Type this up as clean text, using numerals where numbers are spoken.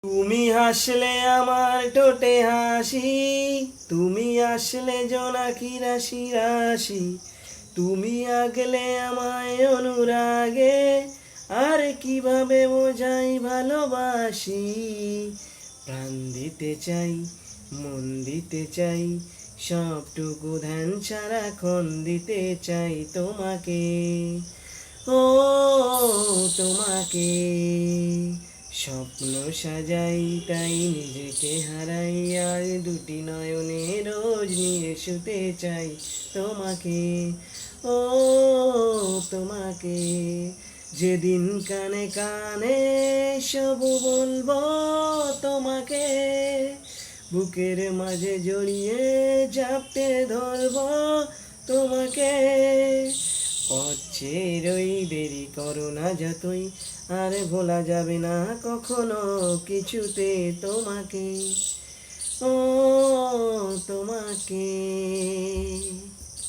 তুমি হাসলে আমার ঠোঁটে হাসি, তুমি আসলে জোনাকি রাশি রাশি, তুমি আগলে আমায় অনুরাগে, আর কিভাবে বোঝাই ভালোবাসি। প্রাণ দিতে চাই, মন দিতে চাই, সবটুকু ধ্যান সারাক্ষণ দিতে চাই তোমাকে, ও তোমাকে। স্বপ্ন সাজাই তাই নিজেকে হারাই, আর দুটি নয়নে রোজ নিয়ে শুতে চাই তোমাকে, ও তোমাকে। যেদিন কানে কানে সব বলবো তোমাকে, বুকের মাঝে জড়িয়ে জাপটে ধরবো তোমাকে। রই দেরি করো না যতই, আর ভোলা যাবে না কখনো কিছুতে তোমাকে, ও তোমাকে।